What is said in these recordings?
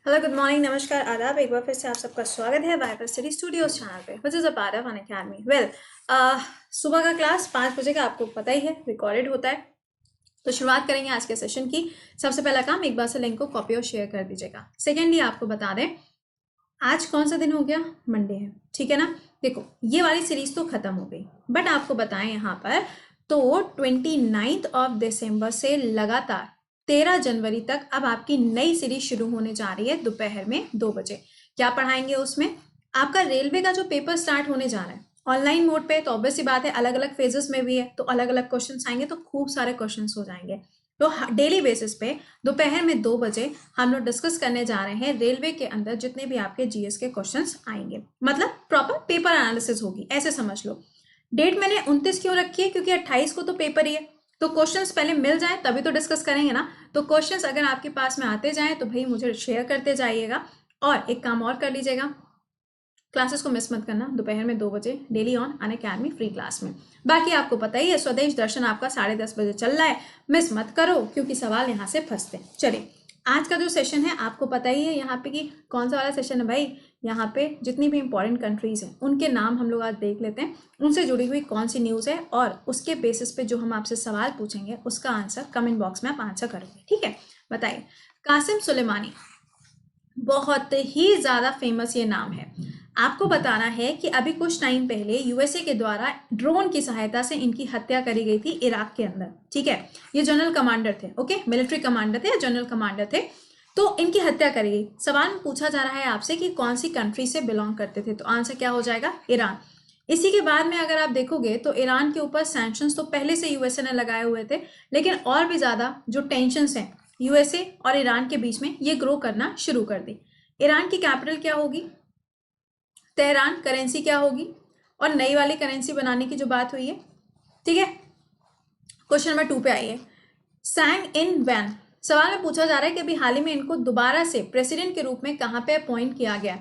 Hello, good morning, नमस्कार, आदाब। एक बार फिर से आप सबका स्वागत है वाइपर स्टडी स्टूडियोज चैनल पे, which is a part of Unacademy. सुबह का क्लास 5 बजे का आपको पता ही है, रिकॉर्डेड होता है। तो शुरुआत करेंगे आज के सेशन की। सबसे पहला काम, एक बार से लिंक को कॉपी और शेयर कर दीजिएगा। सेकेंडली आपको बता दें, आज कौन सा दिन हो गया? मंडे है, ठीक है ना। देखो, ये वाली सीरीज तो खत्म हो गई, बट आपको बताएं यहाँ पर तो 29 दिसंबर से लगातार 13 जनवरी तक अब आपकी नई सीरीज शुरू होने जा रही है दोपहर में 2 बजे। क्या पढ़ाएंगे उसमें? आपका रेलवे का जो पेपर स्टार्ट होने जा रहा है ऑनलाइन मोड पे, तो ऑब्वियस सी बात है अलग अलग फेजेस में भी है, तो अलग अलग क्वेश्चंस आएंगे, तो खूब सारे क्वेश्चंस हो जाएंगे। तो डेली बेसिस पे दोपहर में 2 बजे हम लोग डिस्कस करने जा रहे हैं रेलवे के अंदर जितने भी आपके जीएस के क्वेश्चंस आएंगे, मतलब प्रॉपर पेपर एनालिसिस होगी, ऐसे समझ लो। डेट मैंने 29 क्यों रखी है? क्योंकि 28 को तो पेपर ही है, तो क्वेश्चंस पहले मिल जाए तभी तो डिस्कस करेंगे ना। तो क्वेश्चंस अगर आपके पास में आते जाएं तो भाई मुझे शेयर करते जाइएगा। और एक काम और कर लीजिएगा, क्लासेस को मिस मत करना, दोपहर में 2 बजे daily on Unacademy free class में। बाकी आपको पता ही है, स्वदेश दर्शन आपका 10:30 बजे चल रहा है, मिस मत करो क्योंकि सवाल यहाँ से फंसते हैं। चलिए, आज का जो सेशन है आपको पता ही है यहाँ पे कि कौन सा वाला सेशन है भाई। यहाँ पे जितनी भी इंपॉर्टेंट कंट्रीज हैं उनके नाम हम लोग आज देख लेते हैं, उनसे जुड़ी हुई कौन सी न्यूज़ है, और उसके बेसिस पे जो हम आपसे सवाल पूछेंगे उसका आंसर कमेंट बॉक्स में आप आंसर करोगे, ठीक है। बताइए, कासिम सुलेमानी, बहुत ही ज़्यादा फेमस ये नाम है। आपको बताना है कि अभी कुछ टाइम पहले यूएसए के द्वारा ड्रोन की सहायता से इनकी हत्या करी गई थी इराक के अंदर, ठीक है। ये जनरल कमांडर थे, ओके, मिलिट्री कमांडर थे या जनरल कमांडर थे, तो इनकी हत्या करी गई। सवाल में पूछा जा रहा है आपसे कि कौन सी कंट्री से बिलोंग करते थे, तो आंसर क्या हो जाएगा? ईरान। इसी के बाद में अगर आप देखोगे तो ईरान के ऊपर सैंक्शंस तो पहले से यूएसए ने लगाए हुए थे, लेकिन और भी ज़्यादा जो टेंशंस हैं यूएसए और ईरान के बीच में, ये ग्रो करना शुरू कर दी। ईरान की कैपिटल क्या होगी? तेहरान। करेंसी क्या होगी? और नई वाली करेंसी बनाने की जो बात हुई है, ठीक है। क्वेश्चन नंबर 2 पे आइए। सैंग इन वैन, सवाल में पूछा जा रहा है कि अभी हाल ही में इनको दोबारा से प्रेसिडेंट के रूप में कहाँ पे अपॉइंट किया गया।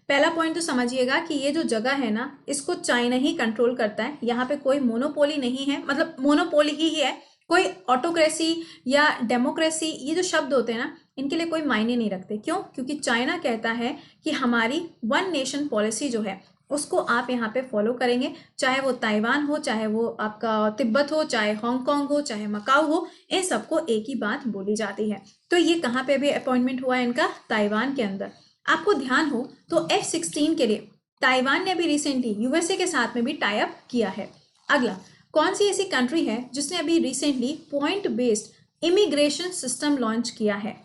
पहला पॉइंट तो समझिएगा कि ये जो जगह है ना, इसको चाइना ही कंट्रोल करता है। यहाँ पे कोई मोनोपोली नहीं है, मतलब मोनोपोली ही है, कोई ऑटोक्रेसी या डेमोक्रेसी, ये जो शब्द होते हैं ना, इनके लिए कोई मायने नहीं रखते। क्यों? क्योंकि चाइना कहता है कि हमारी वन नेशन पॉलिसी जो है उसको आप यहाँ पे फॉलो करेंगे, चाहे वो ताइवान हो, चाहे वो आपका तिब्बत हो, चाहे हांगकांग हो, चाहे मकाऊ हो, इन सबको एक ही बात बोली जाती है। तो ये कहाँ पे भी अपॉइंटमेंट हुआ है इनका? ताइवान के अंदर। आपको ध्यान हो तो F-16 के लिए ताइवान ने अभी रिसेंटली यूएसए के साथ में भी टाई अप किया है। अगला, कौन सी ऐसी कंट्री है जिसने अभी recently point based immigration system launch किया है?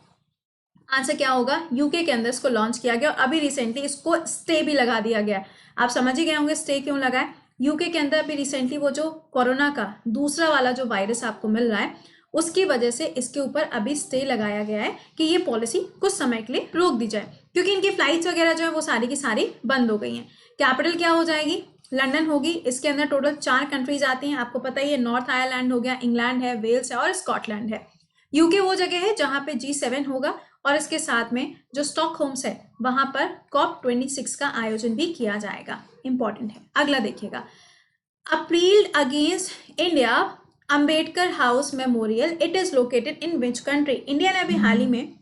आंसर क्या होगा? यूके के अंदर इसको लॉन्च किया गया और अभी रिसेंटली इसको स्टे भी लगा दिया गया। आप समझ ही गए होंगे स्टे क्यों लगा है। यूके के अंदर अभी रिसेंटली वो जो कोरोना का दूसरा वाला जो वायरस आपको मिल रहा है, उसकी वजह से इसके ऊपर अभी स्टे लगाया गया है कि ये पॉलिसी कुछ समय के लिए रोक दी जाए, क्योंकि इनकी फ्लाइट्स वगैरह जो है वो सारी की सारी बंद हो गई हैं। कैपिटल क्या हो जाएगी? लंदन होगी। इसके अंदर टोटल 4 कंट्रीज आती हैं, आपको पता ही है। नॉर्थ आयरलैंड हो गया, इंग्लैंड है, वेल्स है और स्कॉटलैंड है। यूके वो जगह है जहां पे G7 होगा, और इसके साथ में जो स्टॉकहोम्स है वहां पर COP26 का आयोजन भी किया जाएगा। इंपॉर्टेंट है। अगला देखिएगा, appeal against India Ambedkar house memorial, it is located in which country? India ने अभी हाल ही में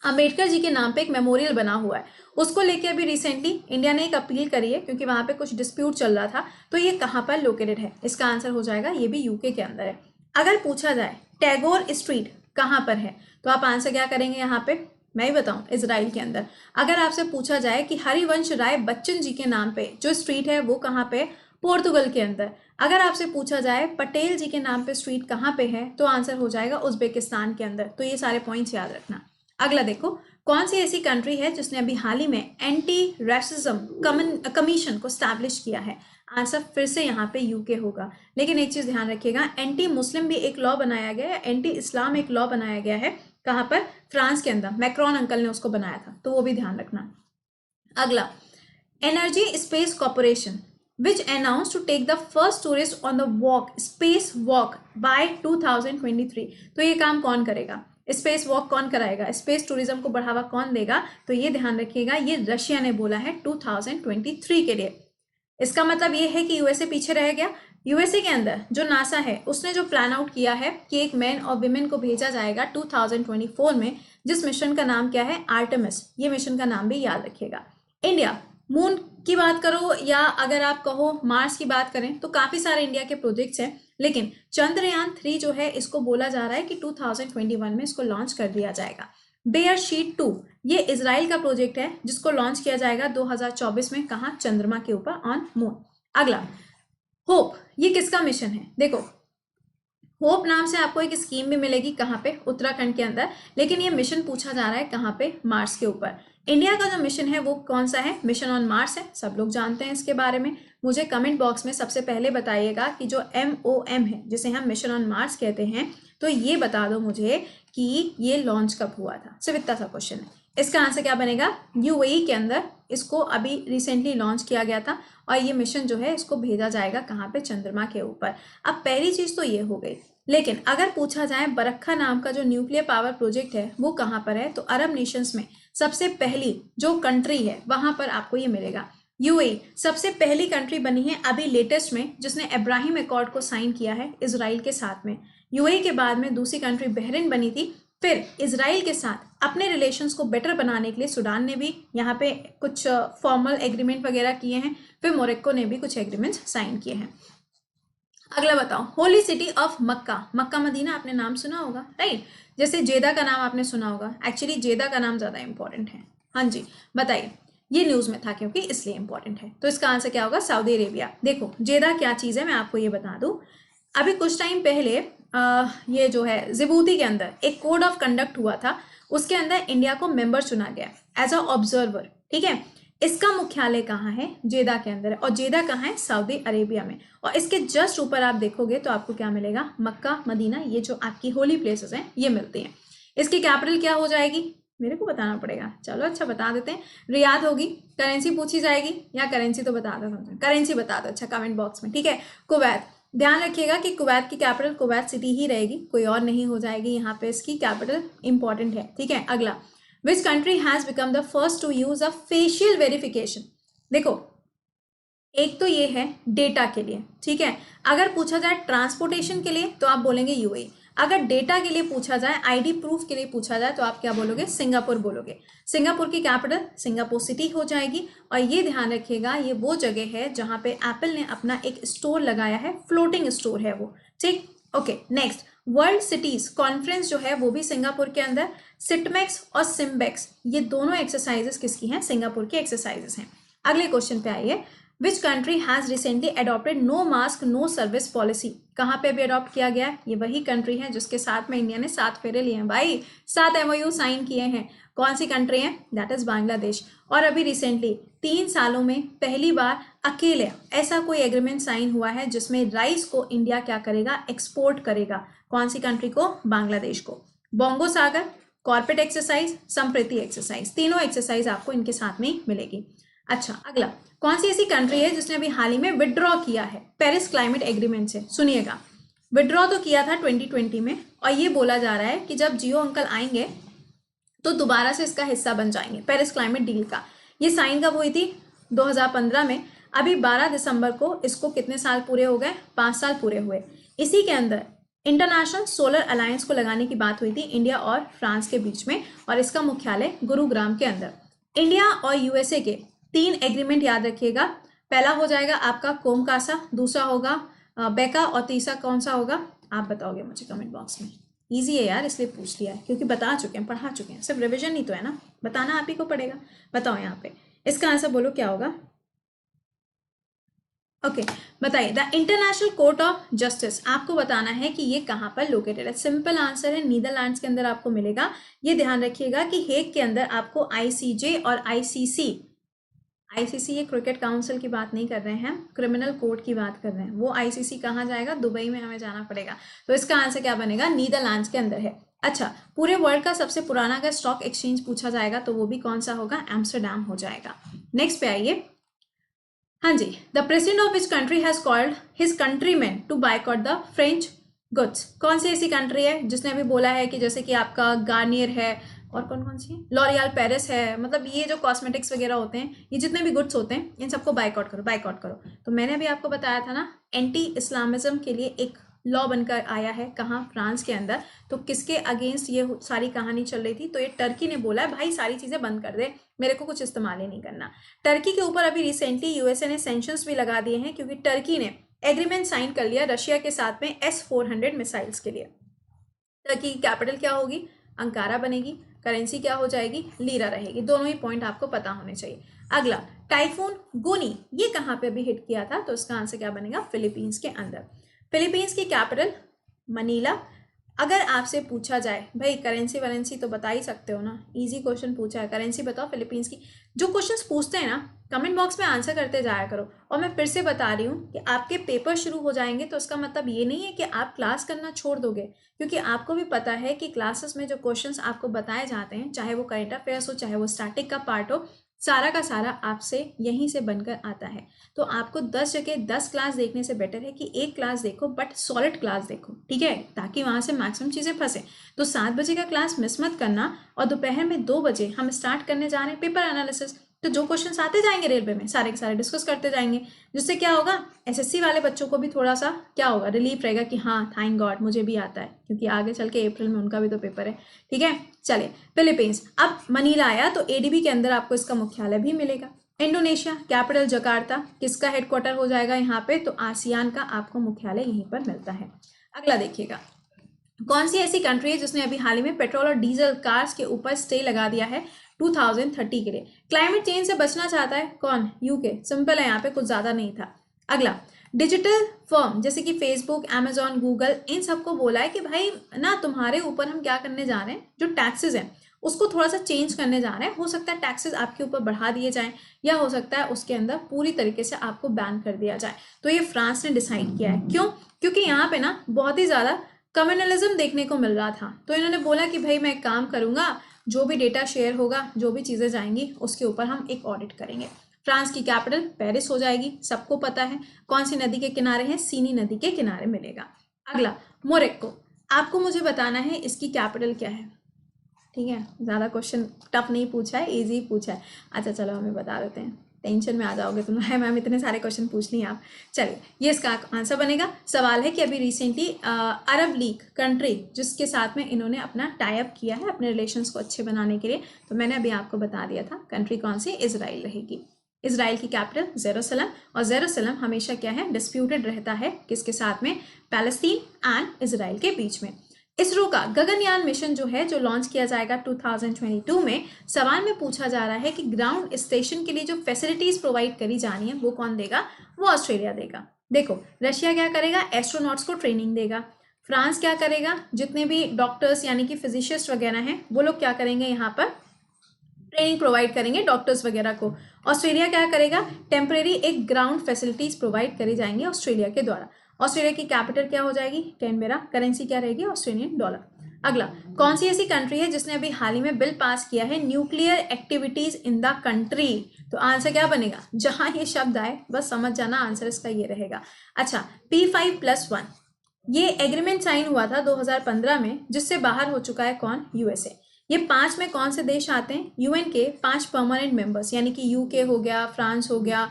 अंबेडकर जी के नाम पे एक मेमोरियल बना हुआ है, उसको लेके अभी रिसेंटली इंडिया ने एक अपील करी है, क्योंकि वहां पे कुछ डिस्प्यूट चल रहा था। तो ये कहाँ पर लोकेटेड है? इसका आंसर हो जाएगा, ये भी यूके के अंदर है। अगर पूछा जाए टैगोर स्ट्रीट कहाँ पर है, तो आप आंसर क्या करेंगे यहाँ पे? मैं ही बताऊं, इजराइल के अंदर। अगर आपसे पूछा जाए कि हरिवंश राय बच्चन जी के नाम पे जो स्ट्रीट है वो कहाँ पे? पोर्तुगल के अंदर। अगर आपसे पूछा जाए पटेल जी के नाम पे स्ट्रीट कहाँ पे है, तो आंसर हो जाएगा उज्बेकिस्तान के अंदर। तो ये सारे पॉइंट्स याद रखना। अगला देखो, कौन सी ऐसी कंट्री है जिसने अभी हाल ही में एंटी रेसिज्म कमीशन को स्टैब्लिश किया है? आंसर फिर से यहाँ पे यूके होगा। लेकिन एक चीज ध्यान रखिएगा, एंटी मुस्लिम भी एक लॉ बनाया गया है, एंटी इस्लाम एक लॉ बनाया गया है। कहाँ पर? फ्रांस के अंदर। मैक्रोन अंकल ने उसको बनाया था, तो वो भी ध्यान रखना। अगला, energy space corporation which announced to take the first tourist on the walk space walk by 2023। तो ये काम कौन करेगा? स्पेस वॉक कौन कराएगा? स्पेस टूरिज्म को बढ़ावा कौन देगा? तो ये ध्यान रखिएगा, ये रशिया ने बोला है 2023 के लिए। इसका मतलब ये है कि यूएसए पीछे रह गया। यूएसए के अंदर जो नासा है उसने जो प्लान आउट किया है कि एक मैन और विमेन को भेजा जाएगा 2024 में, जिस मिशन का नाम क्या है, आर्टेमिस। ये मिशन का नाम भी याद रखिएगा। इंडिया मून की बात करो या अगर आप कहो मार्स की बात करें तो काफी सारे इंडिया के प्रोजेक्ट्स हैं, लेकिन चंद्रयान 3 जो है इसको बोला जा रहा है कि 2021 में इसको लॉन्च कर दिया जाएगा। बेयर शीट 2 ये इजराइल का प्रोजेक्ट है जिसको लॉन्च किया जाएगा 2024 में, कहा, चंद्रमा के ऊपर, ऑन मून। अगला होप, ये किसका मिशन है? देखो होप नाम से आपको एक स्कीम भी मिलेगी, कहाँ पे, उत्तराखंड के अंदर, लेकिन ये मिशन पूछा जा रहा है कहाँ पे, मार्स के ऊपर। इंडिया का जो मिशन है वो कौन सा है? मिशन ऑन मार्स है, सब लोग जानते हैं इसके बारे में। मुझे कमेंट बॉक्स में सबसे पहले बताइएगा कि जो MOM है जिसे हम मिशन ऑन मार्स कहते हैं, तो ये बता दो मुझे कि ये लॉन्च कब हुआ था। सिर्फ इतना सा क्वेश्चन है। इसका आंसर क्या बनेगा? UAE के अंदर इसको अभी रिसेंटली लॉन्च किया गया था और ये मिशन जो है इसको भेजा जाएगा कहाँ पे, चंद्रमा के ऊपर। अब पहली चीज तो ये हो गई, लेकिन अगर पूछा जाए बरक्खा नाम का जो न्यूक्लियर पावर प्रोजेक्ट है वो कहाँ पर है, तो अरब नेशंस में सबसे पहली जो कंट्री है वहां पर आपको ये मिलेगा। UAE सबसे पहली कंट्री बनी है अभी लेटेस्ट में जिसने अब्राहिम अकॉर्ड को साइन किया है इजराइल के साथ में। UAE के बाद में दूसरी कंट्री बहरीन बनी थी, फिर इजराइल के साथ अपने रिलेशंस को बेटर बनाने के लिए सूडान ने भी यहाँ पे कुछ फॉर्मल एग्रीमेंट वगैरह किए हैं, फिर मोरक्को ने भी कुछ एग्रीमेंट्स साइन किए हैं। अगला बताओ, holy city of Mecca, Mecca Medina आपने नाम सुना होगा, राइट? जैसे जेदा का नाम आपने सुना होगा, एक्चुअली जेदा का नाम ज्यादा इंपॉर्टेंट है। हाँ जी बताइए, ये न्यूज में था क्योंकि इसलिए इंपॉर्टेंट है, तो इसका आंसर क्या होगा? Saudi Arabia. देखो जेदा क्या चीज है मैं आपको ये बता दूं, अभी कुछ टाइम पहले ये जो है जिबूती के अंदर एक कोड ऑफ कंडक्ट हुआ था, उसके अंदर इंडिया को मेंबर चुना गया एज अ ऑब्जर्वर, ठीक है। इसका मुख्यालय कहाँ है? जेदा के अंदर है, और जेदा कहाँ है? सऊदी अरेबिया में। और इसके जस्ट ऊपर आप देखोगे तो आपको क्या मिलेगा? मक्का मदीना, ये जो आपकी होली प्लेसेस हैं ये मिलती हैं। इसकी कैपिटल क्या हो जाएगी? मेरे को बताना पड़ेगा, चलो अच्छा बता देते हैं, रियाद होगी। करेंसी पूछी जाएगी या करेंसी तो बता दो, करेंसी बता दो अच्छा कमेंट बॉक्स में, ठीक है। कुवैत, ध्यान रखिएगा कि कुवैत की कैपिटल कुवैत सिटी ही रहेगी, कोई और नहीं हो जाएगी यहाँ पे, इसकी कैपिटल इंपॉर्टेंट है, ठीक है। अगला, which country has become the first to use a facial verification? देखो एक तो ये है डेटा के लिए, ठीक है। अगर पूछा जाए ट्रांसपोर्टेशन के लिए तो आप बोलेंगे UAE, अगर डेटा के लिए पूछा जाए, ID प्रूफ के लिए पूछा जाए तो आप क्या बोलोगे? सिंगापुर बोलोगे। सिंगापुर की कैपिटल सिंगापुर सिटी हो जाएगी। और ये ध्यान रखिएगा ये वो जगह है जहां पे एप्पल ने अपना एक स्टोर लगाया है, फ्लोटिंग स्टोर है वो, ठीक। Okay next, world cities conference जो है वो भी सिंगापुर के अंदर। सिटमेक्स और सिम्बेक्स ये दोनों एक्सरसाइजेस किसकी हैं? सिंगापुर की एक्सरसाइजेस हैं। अगले क्वेश्चन पे आइए, which country has recently adopted no mask no service policy? कहाँ पे भी अडॉप्ट किया गया? ये वही कंट्री है जिसके साथ में इंडिया ने 7 फेरे लिए हैं भाई, 7 MOU साइन किए हैं। कौन सी कंट्री है? That is Bangladesh. और अभी रिसेंटली 3 सालों में पहली बार अकेले ऐसा कोई एग्रीमेंट साइन हुआ है जिसमें राइस को इंडिया क्या करेगा? एक्सपोर्ट करेगा। कौन सी कंट्री को? बांग्लादेश को। बोंगो सागर, कॉर्पोरेट एक्सरसाइज, संप्रीति एक्सरसाइज, तीनों एक्सरसाइज आपको इनके साथ में मिलेगी। अच्छा अगला, कौन सी ऐसी कंट्री है जिसने अभी हाल ही में विड्रॉ किया है पेरिस क्लाइमेट एग्रीमेंट से? सुनिएगा, विड्रॉ तो किया था 2020 में, और ये बोला जा रहा है कि जब जियो अंकल आएंगे तो दोबारा से इसका हिस्सा बन जाएंगे पेरिस क्लाइमेट डील का। ये साइन कब हुई थी? 2015 में। अभी 12 दिसंबर को इसको कितने साल पूरे हो गए? 5 साल पूरे हुए। इसी के अंदर इंटरनेशनल सोलर अलायंस को लगाने की बात हुई थी इंडिया और फ्रांस के बीच में, और इसका मुख्यालय गुरुग्राम के अंदर। इंडिया और USA के 3 एग्रीमेंट याद रखिएगा। पहला हो जाएगा आपका कोमकासा, दूसरा होगा बेका, और तीसरा कौन सा होगा? आप बताओगे मुझे कमेंट बॉक्स में। इजी है यार इसलिए पूछ लिया है क्योंकि बता चुके हैं, पढ़ा चुके हैं, सिर्फ रिविजन ही तो है ना, बताना आप ही को पड़ेगा। बताओ यहाँ पे इसका आंसर बोलो क्या होगा? ओके बताइए, the international court of justice, आपको बताना है कि ये कहाँ पर लोकेटेड है। सिंपल आंसर है नीदरलैंड्स के अंदर आपको मिलेगा। ये ध्यान रखिएगा कि हेग के अंदर आपको ICJ और ICC ये क्रिकेट काउंसिल की बात नहीं कर रहे हैं, क्रिमिनल कोर्ट की बात कर रहे हैं। वो ICC कहाँ जाएगा? दुबई में हमें जाना पड़ेगा। तो इसका आंसर क्या बनेगा? नीदरलैंड्स के अंदर है। अच्छा, पूरे वर्ल्ड का सबसे पुराना अगर स्टॉक एक्सचेंज पूछा जाएगा तो वो भी कौन सा होगा? एम्स्टरडैम हो जाएगा। नेक्स्ट पे आइए, हाँ जी, the president of which country has called his countrymen to boycott the French goods? कौन सी ऐसी कंट्री है जिसने अभी बोला है कि जैसे कि आपका गार्नियर है, और कौन कौन सी है, लॉरियल पेरिस है, मतलब ये जो कॉस्मेटिक्स वगैरह होते हैं, ये जितने भी गुड्स होते हैं, इन सबको बाइकआउट करो, बाइकआउट करो। तो मैंने अभी आपको बताया था ना, एंटी इस्लामिज्म के लिए एक लॉ बनकर आया है, कहाँ, फ्रांस के अंदर। तो किसके अगेंस्ट ये सारी कहानी चल रही थी, तो ये टर्की ने बोला है भाई सारी चीज़ें बंद कर दे, मेरे को कुछ इस्तेमाल ही नहीं करना। टर्की के ऊपर अभी रिसेंटली यूएसए ने सेंक्शंस भी लगा दिए हैं, क्योंकि टर्की ने एग्रीमेंट साइन कर लिया रशिया के साथ में S-400 मिसाइल्स के लिए। टर्की की कैपिटल क्या होगी, अंकारा बनेगी। करेंसी क्या हो जाएगी, लीरा रहेगी। दोनों ही पॉइंट आपको पता होने चाहिए। अगला, टाइफून गोनी, ये कहाँ पे अभी हिट किया था, तो इसका आंसर क्या बनेगा, फिलीपींस के अंदर। फिलीपींस की कैपिटल मनीला। अगर आपसे पूछा जाए भाई करेंसी वरेंसी तो बता ही सकते हो ना, इजी क्वेश्चन पूछा है, करेंसी बताओ फिलीपींस की। जो क्वेश्चंस पूछते हैं ना, कमेंट बॉक्स में आंसर करते जाया करो। और मैं फिर से बता रही हूँ कि आपके पेपर शुरू हो जाएंगे तो इसका मतलब ये नहीं है कि आप क्लास करना छोड़ दोगे, क्योंकि आपको भी पता है कि क्लासेस में जो क्वेश्चंस आपको बताए जाते हैं, चाहे वो करंट अफेयर्स हो, चाहे वो स्टैटिक का पार्ट हो, सारा का सारा आपसे यहीं से बनकर आता है। तो आपको 10 जगह 10 क्लास देखने से बेटर है कि एक क्लास देखो, बट सॉलिड क्लास देखो, ठीक है, ताकि वहाँ से मैक्सिमम चीज़ें फंसे। तो 7 बजे का क्लास मिस मत करना, और दोपहर में 2 बजे हम स्टार्ट करने जा रहे हैं पेपर एनालिसिस। तो जो क्वेश्चन आते जाएंगे रेलवे में, सारे के सारे डिस्कस करते जाएंगे, जिससे क्या होगा, एसएससी वाले बच्चों को भी थोड़ा सा क्या होगा, रिलीफ रहेगा कि हाँ थैंक गॉड मुझे भी आता है, क्योंकि आगे चल के अप्रैल में उनका भी तो पेपर है। ठीक है, चले फिलीपींस। अब मनीला आया तो एडीबी के अंदर आपको इसका मुख्यालय भी मिलेगा। इंडोनेशिया, कैपिटल जकार्ता, किसका हेडक्वार्टर हो जाएगा यहाँ पे, तो आसियान का आपको मुख्यालय यहीं पर मिलता है। अगला देखिएगा, कौन सी ऐसी कंट्री है जिसने अभी हाल ही में पेट्रोल और डीजल कार्स के ऊपर स्टे लगा दिया है 2030 के लिए। क्लाइमेट चेंज से बचना चाहता है कौन, यूके। सिंपल है, यहाँ पे कुछ ज्यादा नहीं था। अगला, डिजिटल फर्म जैसे कि फेसबुक, अमेजॉन, गूगल, इन सबको बोला है कि भाई ना तुम्हारे ऊपर हम क्या करने जा रहे हैं, जो टैक्सेस हैं उसको थोड़ा सा चेंज करने जा रहे हैं। हो सकता है टैक्सेस आपके ऊपर बढ़ा दिए जाएं, या हो सकता है उसके अंदर पूरी तरीके से आपको बैन कर दिया जाए। तो ये फ्रांस ने डिसाइड किया है। क्यों, क्योंकि यहाँ पे ना बहुत ही ज्यादा कम्युनलिज्म देखने को मिल रहा था। तो इन्होंने बोला कि भाई मैं एक काम करूंगा, जो भी डेटा शेयर होगा, जो भी चीजें जाएंगी, उसके ऊपर हम एक ऑडिट करेंगे। फ्रांस की कैपिटल पेरिस हो जाएगी, सबको पता है। कौन सी नदी के किनारे है, सीनी नदी के किनारे मिलेगा। अगला, मोरक्को। आपको मुझे बताना है इसकी कैपिटल क्या है। ठीक है, ज्यादा क्वेश्चन टफ नहीं पूछा है, इजी पूछा है। अच्छा चलो हमें बता देते हैं, टेंशन में आ जाओगे तुम, है मैम इतने सारे क्वेश्चन पूछ लिए आप। चलिए, ये इसका आंसर बनेगा। सवाल है कि अभी रिसेंटली अरब लीग कंट्री जिसके साथ में इन्होंने अपना टाई अप किया है अपने रिलेशंस को अच्छे बनाने के लिए, तो मैंने अभी आपको बता दिया था कंट्री कौन सी, इजराइल रहेगी। इजराइल की कैपिटल जेरूसलम, और जेरूसलम हमेशा क्या है, डिस्प्यूटेड रहता है किसके साथ में, पैलेस्टीन एंड इजराइल के बीच में। इसरो का गगनयान मिशन जो है, जो लॉन्च किया जाएगा 2022 में, सवाल में पूछा जा रहा है कि ग्राउंड स्टेशन के लिए जो फैसिलिटीज प्रोवाइड करी जानी है वो कौन देगा, वो ऑस्ट्रेलिया देगा। देखो, रशिया क्या करेगा, एस्ट्रोनॉट्स को ट्रेनिंग देगा। फ्रांस क्या करेगा, जितने भी डॉक्टर्स यानी कि फिजिशिस्ट वगैरह हैं वो लोग क्या करेंगे, यहाँ पर ट्रेनिंग प्रोवाइड करेंगे डॉक्टर्स वगैरह को। ऑस्ट्रेलिया क्या करेगा, टेम्परेरी एक ग्राउंड फैसिलिटीज प्रोवाइड करी जाएंगी ऑस्ट्रेलिया के द्वारा। ऑस्ट्रेलिया की कैपिटल क्या हो जाएगी, कैनबेरा। करेंसी क्या रहेगी, ऑस्ट्रेलियन डॉलर। अगला, कौन सी ऐसी कंट्री है जिसने अभी हाल ही में बिल पास किया है, nuclear activities in the country. तो आंसर क्या बनेगा, जहां ये शब्द आए बस समझ जाना, आंसर इसका ये रहेगा। अच्छा, P5+1 ये एग्रीमेंट साइन हुआ था 2015 में, जिससे बाहर हो चुका है कौन, यूएसए। ये 5 में कौन से देश आते हैं, यूएन के 5 परमानेंट मेंबर्स, यानी कि यूके हो गया, फ्रांस हो गया,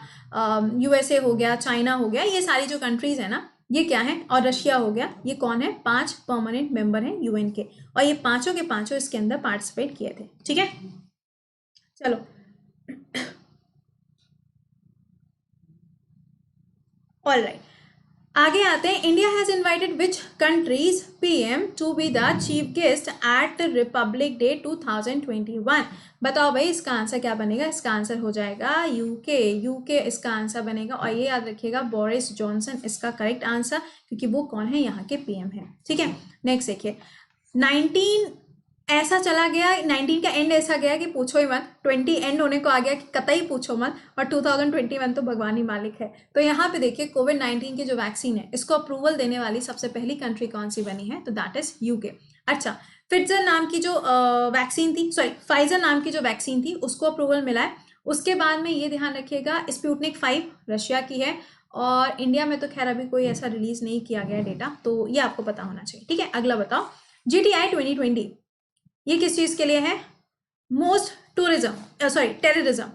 यूएसए हो गया, चाइना हो गया, ये सारी जो कंट्रीज है ना, ये क्या है, और रशिया हो गया, ये कौन है, 5 परमानेंट मेंबर हैं यूएन के, और ये पांचों के पांचों इसके अंदर पार्टिसिपेट किए थे। ठीक है, चलो ऑल राइट, आगे आते हैं। India has invited which countries PM to be the chief guest at Republic Day 2021। बताओ भाई इसका आंसर क्या बनेगा, इसका आंसर हो जाएगा यूके। यूके इसका आंसर बनेगा, और ये याद रखिएगा बोरिस जॉनसन इसका करेक्ट आंसर, क्योंकि वो कौन है, यहाँ के पीएम है। ठीक है, नेक्स्ट देखिए, 19 ऐसा चला गया, 19 का एंड ऐसा गया कि पूछो ही मत, 20 एंड होने को आ गया कि कतई पूछो मत, और 2021 तो भगवान ही मालिक है। तो यहाँ पे देखिए, कोविड-19 की जो वैक्सीन है, इसको अप्रूवल देने वाली सबसे पहली कंट्री कौन सी बनी है, तो दैट इज यूके। अच्छा, फिटजर नाम की जो वैक्सीन थी, सॉरी फाइजर नाम की जो वैक्सीन थी, उसको अप्रूवल मिला है। उसके बाद में ये ध्यान रखिएगा, स्पुतनिक 5 रशिया की है, और इंडिया में तो खैर अभी कोई ऐसा रिलीज नहीं किया गया डेटा, तो ये आपको पता होना चाहिए। ठीक है, अगला बताओ, GTI 2020 ये किस चीज के लिए है? मोस्ट टेररिज्म,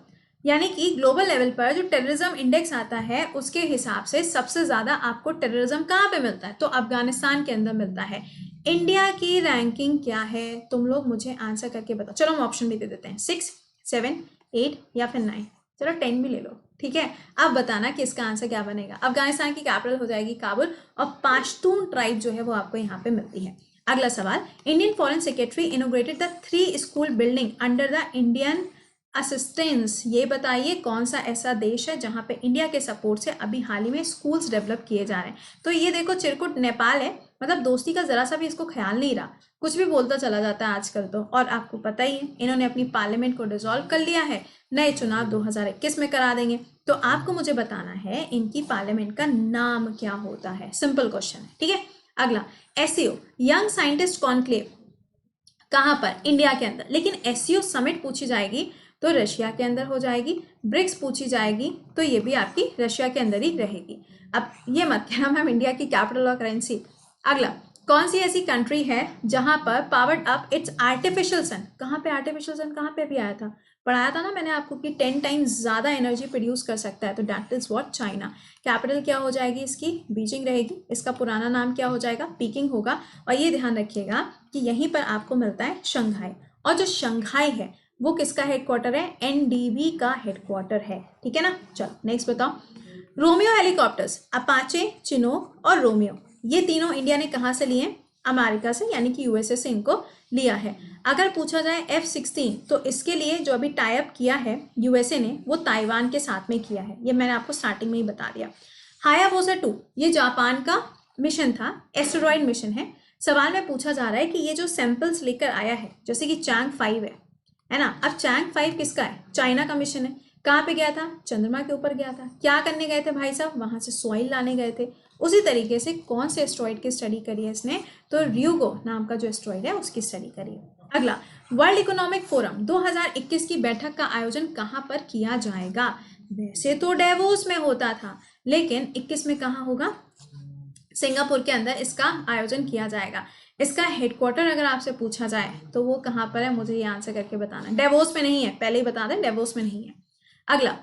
यानी कि ग्लोबल लेवल पर जो टेररिज्म इंडेक्स आता है उसके हिसाब से सबसे ज्यादा आपको टेररिज्म कहाँ पे मिलता है? तो अफगानिस्तान के अंदर मिलता है। इंडिया की रैंकिंग क्या है? तुम लोग मुझे आंसर करके बताओ। चलो हम ऑप्शन भी दे देते हैं, 6, 7, 8 या फिर 9, चलो 10 भी ले लो, ठीक है। अब बताना कि इसका आंसर क्या बनेगा। अफगानिस्तान की कैपिटल हो जाएगी काबुल और पाश्तून ट्राइब जो है वो आपको यहाँ पे मिलती है। अगला सवाल, Indian foreign secretary inaugurated the 3 school building under the Indian assistance. ये बताइए कौन सा ऐसा देश है जहां पे इंडिया के सपोर्ट से अभी हाल ही में स्कूल्स डेवलप किए जा रहे हैं? तो ये देखो चिरकुट नेपाल है, मतलब दोस्ती का जरा सा भी इसको ख्याल नहीं रहा, कुछ भी बोलता चला जाता है आजकल तो। और आपको पता ही है इन्होंने अपनी पार्लियामेंट को डिसॉल्व कर लिया है, नए चुनाव 2021 में करा देंगे। तो आपको मुझे बताना है इनकी पार्लियामेंट का नाम क्या होता है, सिंपल क्वेश्चन है, ठीक है। अगला, एससीओ यंग साइंटिस्ट कॉन्क्लेव कहां पर? इंडिया के अंदर। लेकिन एससीओ समिट पूछी जाएगी तो रशिया के अंदर हो जाएगी। ब्रिक्स पूछी जाएगी तो ये भी आपकी रशिया के अंदर ही रहेगी। अब ये मत कहना मैम इंडिया की कैपिटल और करेंसी। अगला, कौन सी ऐसी कंट्री है जहां पर powered up its artificial sun? कहां पे आर्टिफिशियल सन, कहां पे भी आया था, पढ़ाया था ना मैंने आपको कि 10 टाइम्स ज्यादा एनर्जी प्रोड्यूस कर सकता है, तो that is what? China. Capital क्या हो जाएगी इसकी? बीजिंग रहेगी। इसका पुराना नाम क्या हो जाएगा? पीकिंग होगा। और ये ध्यान रखिएगा कि यहीं पर आपको मिलता है शंघाई, और जो शंघाई है वो किसका हेडक्वार्टर है? एनडीबी का हेडक्वार्टर है, ठीक है ना। चलो नेक्स्ट बताओ, रोमियो हेलीकॉप्टर्स, अपाचे, चिनोक और रोमियो, ये तीनों इंडिया ने कहां से लिए? अमेरिका से, यानी कि यूएसए से इनको लिया है। अगर पूछा जाए F-16 तो इसके लिए जो अभी टाई अप किया है यूएसए ने वो ताइवान के साथ में किया है, ये मैंने आपको स्टार्टिंग में ही बता दिया। हायाबुसा 2 ये जापान का मिशन था, एस्टेरॉयड मिशन है। सवाल में पूछा जा रहा है कि ये जो सैंपल्स लेकर आया है, जैसे कि चैंग 5 है ना। अब चैंग 5 किसका है? चाइना का मिशन है। कहाँ पे गया था? चंद्रमा के ऊपर गया था। क्या करने गए थे भाई साहब? वहां से सॉइल लाने गए थे। उसी तरीके से कौन से एस्ट्रॉइड की स्टडी करी है इसने? तो र्यूगो नाम का जो एस्ट्रॉइड है उसकी स्टडी करी है। अगला, वर्ल्ड इकोनॉमिक फोरम 2021 की बैठक का आयोजन कहाँ पर किया जाएगा? वैसे तो डेवोस में होता था, लेकिन 21 में कहाँ होगा? सिंगापुर के अंदर इसका आयोजन किया जाएगा। इसका हेडक्वार्टर अगर आपसे पूछा जाए तो वो कहाँ पर है, मुझे ये आंसर करके बताना। डेवोस में नहीं है, पहले ही बता दें, डेवोस में नहीं है। अगला,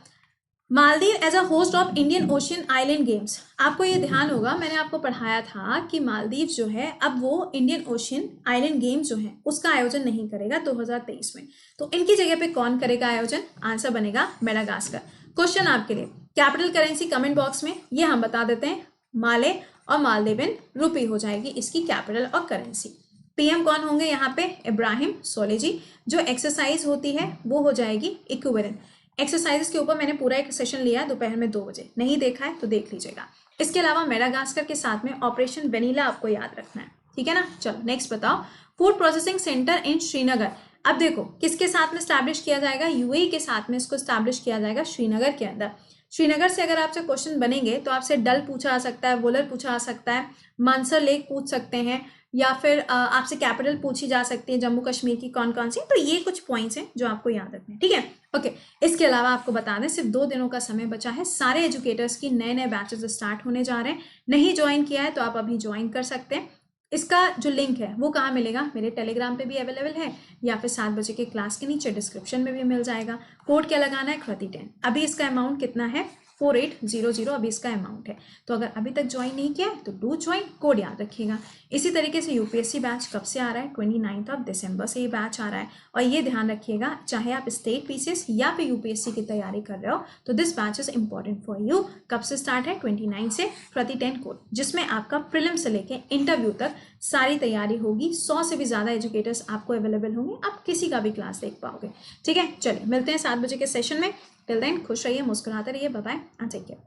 Maldives as a host of Indian Ocean Island Games. आपको ये ध्यान होगा मैंने आपको पढ़ाया था कि मालदीव जो है अब वो इंडियन ओशियन आइलैंड गेम्स जो है उसका आयोजन नहीं करेगा 2023 में। तो इनकी जगह पे कौन करेगा आयोजन? आंसर बनेगा मेडागास्कर। क्वेश्चन आपके लिए, कैपिटल करेंसी कमेंट बॉक्स में ये हम बता देते हैं, माले और मालदीवियन रुपी हो जाएगी इसकी कैपिटल और करेंसी। पीएम कौन होंगे यहाँ पे? इब्राहिम सोले जी। जो एक्सरसाइज होती है वो हो जाएगी इक्विवेलेंट। एक्सरसाइज के ऊपर मैंने पूरा एक सेशन लिया दोपहर में 2 बजे, नहीं देखा है तो देख लीजिएगा। इसके अलावा मेडागास्कर के साथ में ऑपरेशन वेनिला आपको याद रखना है, ठीक है ना। चलो नेक्स्ट बताओ, फूड प्रोसेसिंग सेंटर इन श्रीनगर। अब देखो किसके साथ में स्टैब्लिश किया जाएगा? यूएई के साथ में इसको स्टैब्लिश किया जाएगा श्रीनगर के अंदर। श्रीनगर से अगर आपसे क्वेश्चन बनेंगे तो आपसे डल पूछा आ सकता है, वुलर पूछा आ सकता है, मानसर लेक पूछ सकते हैं, या फिर आपसे कैपिटल पूछी जा सकती है जम्मू कश्मीर की कौन कौन सी। तो ये कुछ पॉइंट्स हैं जो आपको याद रखने हैं, ठीक है। ओके, इसके अलावा आपको बता दें सिर्फ 2 दिनों का समय बचा है। सारे एजुकेटर्स की नए बैचेस स्टार्ट होने जा रहे हैं। नहीं ज्वाइन किया है तो आप अभी ज्वाइन कर सकते हैं। इसका जो लिंक है वो कहाँ मिलेगा? मेरे टेलीग्राम पे भी अवेलेबल है, या फिर 7 बजे के क्लास के नीचे डिस्क्रिप्शन में भी मिल जाएगा। कोड क्या लगाना है? कृति10। अभी इसका अमाउंट कितना है? 4800 अभी इसका अमाउंट है। तो अगर अभी तक ज्वाइन नहीं किया है तो डू ज्वाइन, कोड याद रखिएगा। इसी तरीके से यूपीएससी बैच कब से आ रहा है? 29 दिसंबर से ये बैच आ रहा है। और ये ध्यान रखिएगा, चाहे आप स्टेट पीसीएस या फिर यूपीएससी की तैयारी कर रहे हो तो this batch is important for you. कब से स्टार्ट है? 29 से कृति10 कोड, जिसमें आपका प्रीलिम से लेके इंटरव्यू तक सारी तैयारी होगी। 100 से भी ज्यादा एजुकेटर्स आपको अवेलेबल होंगे, आप किसी का भी क्लास देख पाओगे, ठीक है। चलिए मिलते हैं 7 बजे के सेशन में। टिल देन खुश रहिए, मुस्कुराते रहिए, bye bye and take care.